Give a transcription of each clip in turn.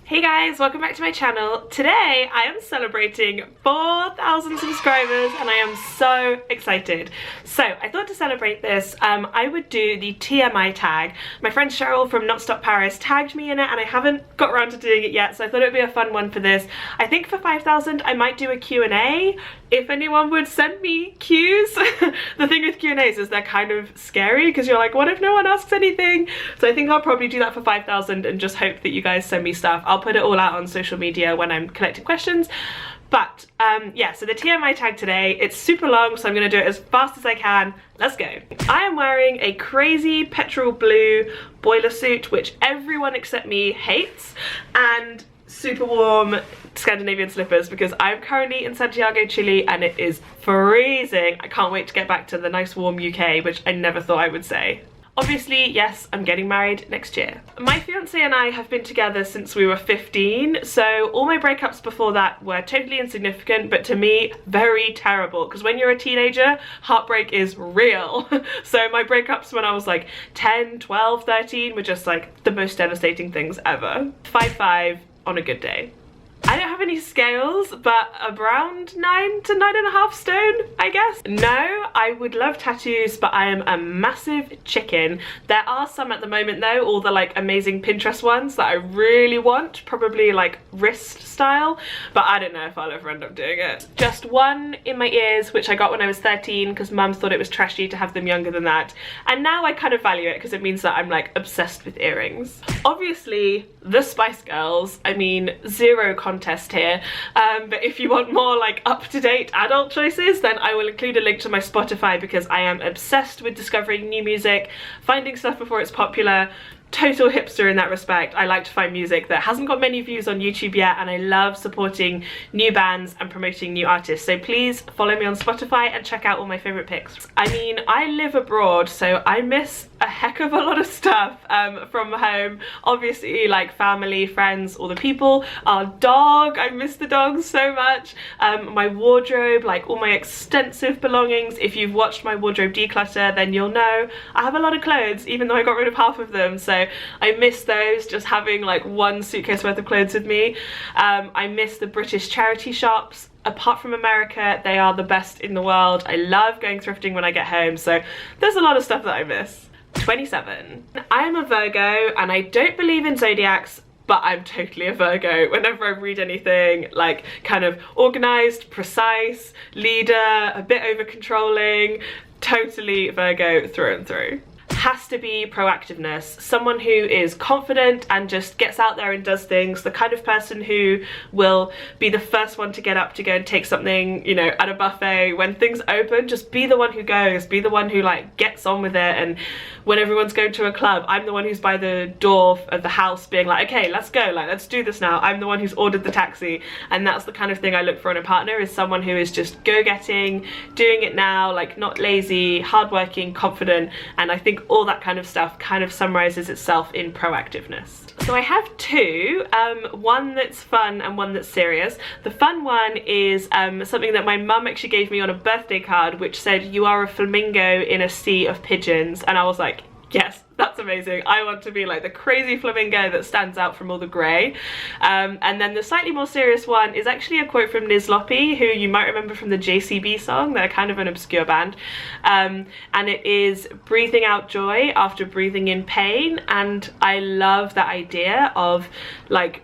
Hey guys, welcome back to my channel. Today I am celebrating 4,000 subscribers and I am so excited. So I thought to celebrate this, I would do the TMI tag. My friend Cheryl from Not Stop Paris tagged me in it and I haven't got around to doing it yet, so I thought it would be a fun one for this. I think for 5,000 I might do a Q&A if anyone would send me cues. The thing with Q&As is they're kind of scary because you're like, what if no one asks anything? So I think I'll probably do that for 5,000 and just hope that you guys send me stuff. I'll put it all out on social media when I'm collecting questions. But yeah, so the TMI tag today, it's super long, so I'm gonna do it as fast as I can. Let's go. I am wearing a crazy petrol blue boiler suit, which everyone except me hates, and super warm Scandinavian slippers because I'm currently in Santiago, Chile, and it is freezing. I can't wait to get back to the nice warm UK, which I never thought I would say. Obviously, yes, I'm getting married next year. My fiance and I have been together since we were 15, so all my breakups before that were totally insignificant, but to me, very terrible, because when you're a teenager, heartbreak is real. So my breakups when I was like 10, 12, 13 were just like the most devastating things ever. 5'5" on a good day. I don't have any scales, but around 9 to 9.5 stone, I guess. No, I would love tattoos, but I am a massive chicken. There are some at the moment though, all the like amazing Pinterest ones that I really want, probably like wrist style, but I don't know if I'll ever end up doing it. Just one in my ears, which I got when I was 13 because mum thought it was trashy to have them younger than that. And now I kind of value it because it means that I'm like obsessed with earrings. Obviously, the Spice Girls, I mean, zero contest here, but if you want more like up-to-date adult choices, then I will include a link to my Spotify because I am obsessed with discovering new music, finding stuff before it's popular. Total hipster in that respect. I like to find music that hasn't got many views on YouTube yet, and I love supporting new bands and promoting new artists, so please follow me on Spotify and check out all my favourite picks. I mean, I live abroad, so I miss a heck of a lot of stuff from home. Obviously, like family, friends, all the people. Our dog, I miss the dog so much. My wardrobe, like all my extensive belongings. If you've watched my wardrobe declutter, then you'll know I have a lot of clothes, even though I got rid of half of them, so I miss those, just having like one suitcase worth of clothes with me. I miss the British charity shops. Apart from America, they are the best in the world. I love going thrifting when I get home, so there's a lot of stuff that I miss. 27. I am a Virgo and I don't believe in zodiacs, but I'm totally a Virgo. Whenever I read anything, like kind of organized, precise, leader, a bit over controlling, totally Virgo through and through. Has to be proactiveness, someone who is confident and just gets out there and does things, the kind of person who will be the first one to get up to go and take something, you know, at a buffet when things open. Just be the one who goes, be the one who like gets on with it. And when everyone's going to a club, I'm the one who's by the door of the house being like, okay, let's go, like let's do this now. I'm the one who's ordered the taxi, and that's the kind of thing I look for in a partner, is someone who is just go-getting, doing it now, like not lazy, hardworking, confident. And I think all that kind of stuff kind of summarizes itself in proactiveness. So I have two, one that's fun and one that's serious. The fun one is something that my mum actually gave me on a birthday card, which said, "You are a flamingo in a sea of pigeons." And I was like, yes, that's amazing. I want to be like the crazy flamingo that stands out from all the grey. And then the slightly more serious one is actually a quote from Liz Loppy, who you might remember from the JCB song. They're kind of an obscure band. And it is breathing out joy after breathing in pain. And I love that idea of like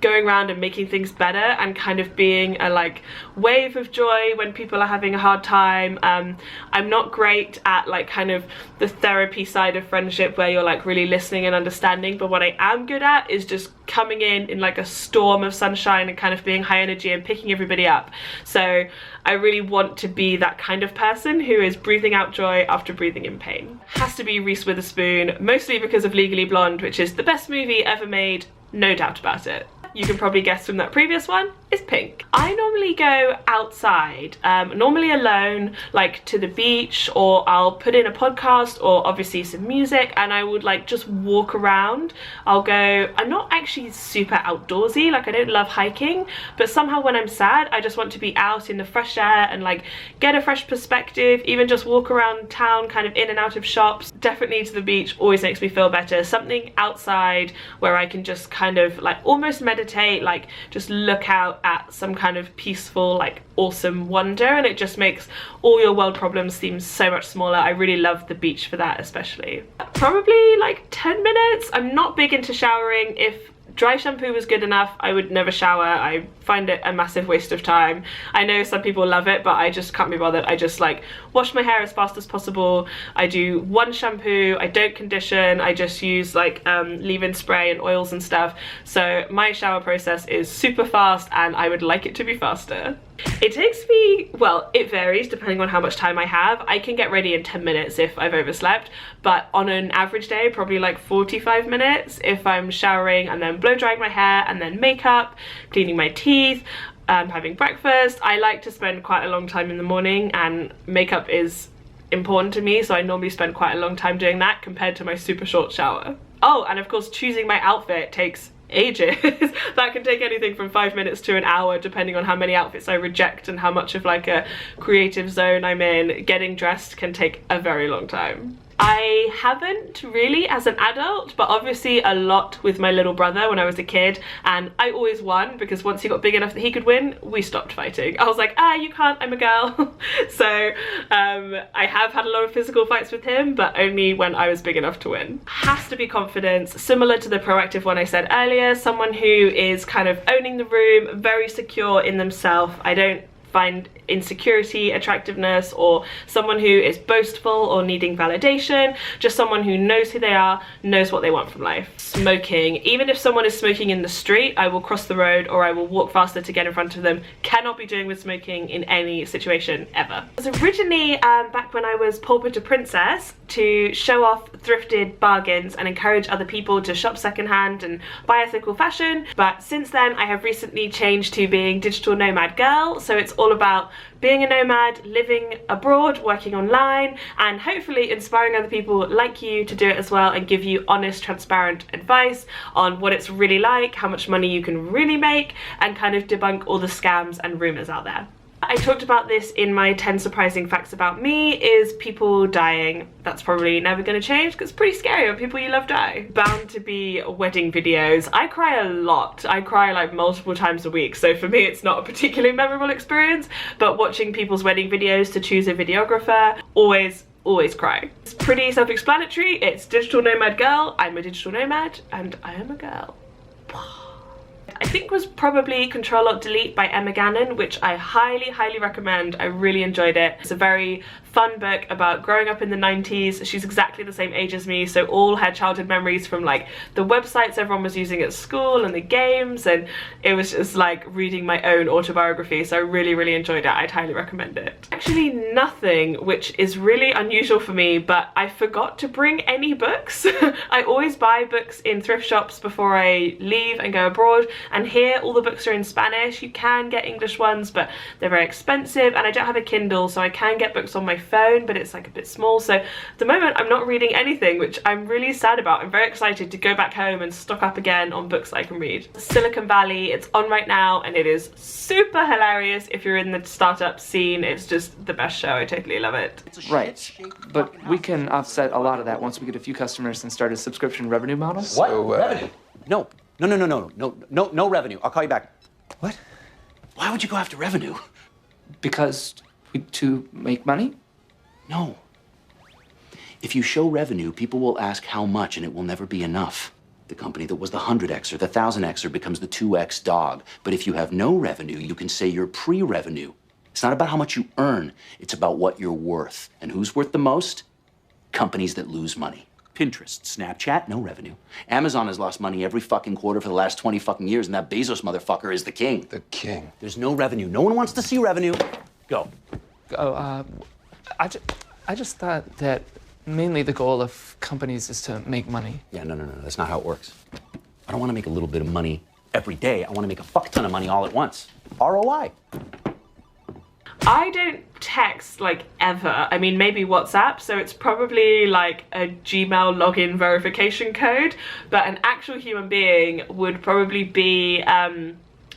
going around and making things better and kind of being a like wave of joy when people are having a hard time. I'm not great at like kind of the therapy side of friendship where you're like really listening and understanding, but what I am good at is just coming in like a storm of sunshine and kind of being high energy and picking everybody up. So I really want to be that kind of person who is breathing out joy after breathing in pain. Has to be Reese Witherspoon, mostly because of Legally Blonde, which is the best movie ever made, no doubt about it. You can probably guess from that previous one, is pink. I normally go outside, normally alone, like to the beach, or I'll put in a podcast or obviously some music, and I would like just walk around. I'm not actually super outdoorsy, like I don't love hiking, but somehow when I'm sad I just want to be out in the fresh air and like get a fresh perspective, even just walk around town, kind of in and out of shops. Definitely to the beach always makes me feel better. Something outside where I can just kind of like almost meditate, like just look out at some kind of peaceful, like awesome wonder, and it just makes all your world problems seem so much smaller. I really love the beach for that, especially. Probably like 10 minutes. I'm not big into showering. If dry shampoo was good enough, I would never shower. I find it a massive waste of time. I know some people love it, but I just can't be bothered. I just like wash my hair as fast as possible. I do one shampoo, I don't condition, I just use like leave-in spray and oils and stuff. So my shower process is super fast, and I would like it to be faster. It takes me, well, it varies depending on how much time I have. I can get ready in 10 minutes if I've overslept, but on an average day, probably like 45 minutes if I'm showering and then blow drying my hair and then makeup, cleaning my teeth, having breakfast. I like to spend quite a long time in the morning, and makeup is important to me, so I normally spend quite a long time doing that compared to my super short shower. Oh, and of course choosing my outfit takes ages. That can take anything from 5 minutes to an hour depending on how many outfits I reject and how much of like a creative zone I'm in. Getting dressed can take a very long time. I haven't really as an adult, but obviously a lot with my little brother when I was a kid, and I always won because once he got big enough that he could win, we stopped fighting. I was like, you can't, I'm a girl. So I have had a lot of physical fights with him, but only when I was big enough to win. Has to be confidence, similar to the proactive one I said earlier. Someone who is kind of owning the room, very secure in themselves. I don't find insecurity attractiveness, or someone who is boastful or needing validation. Just someone who knows who they are, knows what they want from life. Smoking. Even if someone is smoking in the street, I will cross the road or I will walk faster to get in front of them. Cannot be doing with smoking in any situation ever. It was originally back when I was Pauper To Princess, to show off thrifted bargains and encourage other people to shop secondhand and buy ethical fashion, but since then I have recently changed to being Digital Nomad Girl. So it's all about being a nomad, living abroad, working online, and hopefully inspiring other people like you to do it as well, and give you honest, transparent advice on what it's really like, how much money you can really make, and kind of debunk all the scams and rumors out there. I talked about this in my 10 surprising facts about me, is people dying. That's probably never going to change because it's pretty scary when people you love die. Bound to be wedding videos. I cry a lot. I cry like multiple times a week, so for me it's not a particularly memorable experience, but watching people's wedding videos to choose a videographer, always cry. It's pretty self-explanatory. It's Digital Nomad Girl, I'm a digital nomad, and I am a girl. I think was probably Control-Alt-Delete by Emma Gannon, which I highly recommend. I really enjoyed it. It's a very fun book about growing up in the 90s. She's exactly the same age as me, so all her childhood memories from like the websites everyone was using at school and the games, and it was just like reading my own autobiography, so I really enjoyed it. I'd highly recommend it. Actually nothing, which is really unusual for me, but I forgot to bring any books. I always buy books in thrift shops before I leave and go abroad, and here all the books are in Spanish. You can get English ones, but they're very expensive, and I don't have a Kindle, so I can get books on my phone, but it's like a bit small. So at the moment I'm not reading anything, which I'm really sad about. I'm very excited to go back home and stock up again on books I can read. Silicon Valley, it's on right now, and it is super hilarious if you're in the startup scene. It's just the best show. I totally love it. Right, but we can offset a lot of that once we get a few customers and start a subscription revenue model. What? Revenue? No revenue. I'll call you back. What? Why would you go after revenue? Because to make money? No. If you show revenue, people will ask how much, and it will never be enough. The company that was the 100Xer, the 1000Xer becomes the 2X dog. But if you have no revenue, you can say you're pre-revenue. It's not about how much you earn, it's about what you're worth. And who's worth the most? Companies that lose money. Pinterest, Snapchat, no revenue. Amazon has lost money every fucking quarter for the last 20 fucking years, and that Bezos motherfucker is the king. The king. There's no revenue. No one wants to see revenue. Go. I just thought that mainly the goal of companies is to make money. Yeah, no. That's not how it works. I don't want to make a little bit of money every day. I want to make a fuck ton of money all at once. ROI. I don't text like ever. I mean, maybe WhatsApp, so it's probably like a Gmail login verification code, but an actual human being would probably be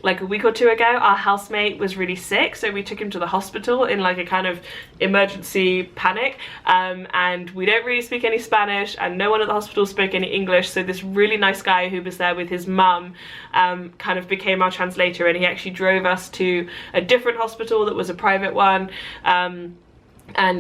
like a week or two ago, our housemate was really sick, so we took him to the hospital in like a kind of emergency panic, and we don't really speak any Spanish and no one at the hospital spoke any English, so this really nice guy who was there with his mum kind of became our translator, and he actually drove us to a different hospital that was a private one. And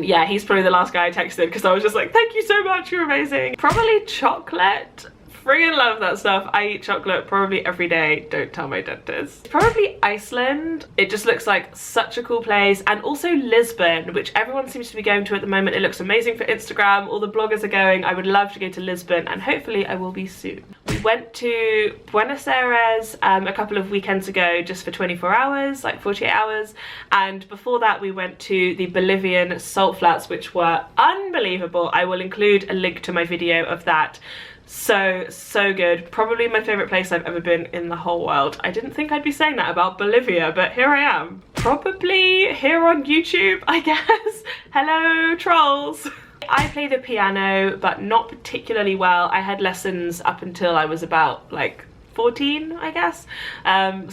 yeah, he's probably the last guy I texted because I was just like, thank you so much, you're amazing. Probably chocolate. Friggin' love that stuff. I eat chocolate probably every day. Don't tell my dentist. Probably Iceland. It just looks like such a cool place. And also Lisbon, which everyone seems to be going to at the moment. It looks amazing for Instagram. All the bloggers are going. I would love to go to Lisbon, and hopefully I will be soon. We went to Buenos Aires a couple of weekends ago just for 24 hours, like 48 hours. And before that we went to the Bolivian salt flats, which were unbelievable. I will include a link to my video of that. So good. Probably my favorite place I've ever been in the whole world. I didn't think I'd be saying that about Bolivia, but here I am. Probably here on YouTube, I guess. Hello, trolls. I play the piano, but not particularly well. I had lessons up until I was about like 14, I guess,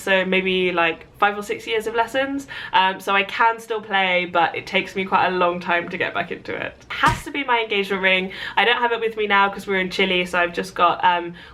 so maybe like 5 or 6 years of lessons, so I can still play, but it takes me quite a long time to get back into it. Has to be my engagement ring. I don't have it with me now because we're in Chile, so I've just got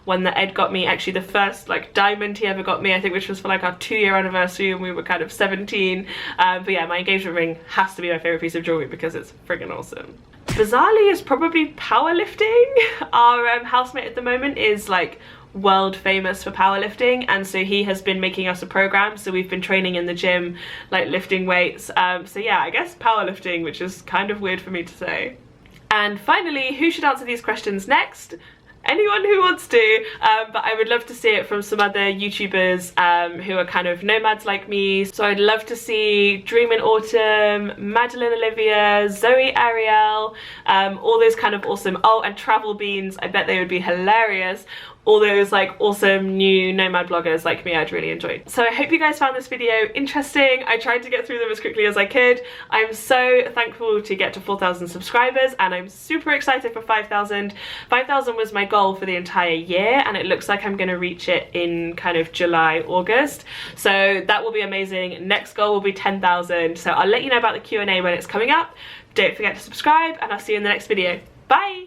one that Ed got me, actually the first like diamond he ever got me, I think, which was for like our 2-year anniversary and we were kind of 17, but yeah, my engagement ring has to be my favorite piece of jewelry because it's friggin' awesome. Bizarrely is probably powerlifting. Our housemate at the moment is like world famous for powerlifting, and so he has been making us a program, so we've been training in the gym, like lifting weights, so yeah, I guess powerlifting, which is kind of weird for me to say. And finally, who should answer these questions next? Anyone who wants to, but I would love to see it from some other YouTubers who are kind of nomads like me. So I'd love to see Dream in Autumn, Madeline Olivia, Zoe Ariel, all those kind of awesome, oh, and Travel Beans, I bet they would be hilarious. All those like awesome new nomad bloggers like me, I'd really enjoy. So I hope you guys found this video interesting. I tried to get through them as quickly as I could. I'm so thankful to get to 4,000 subscribers, and I'm super excited for 5,000. 5,000 was my goal for the entire year, and it looks like I'm gonna reach it in kind of July, August. So that will be amazing. Next goal will be 10,000. So I'll let you know about the Q&A when it's coming up. Don't forget to subscribe, and I'll see you in the next video. Bye!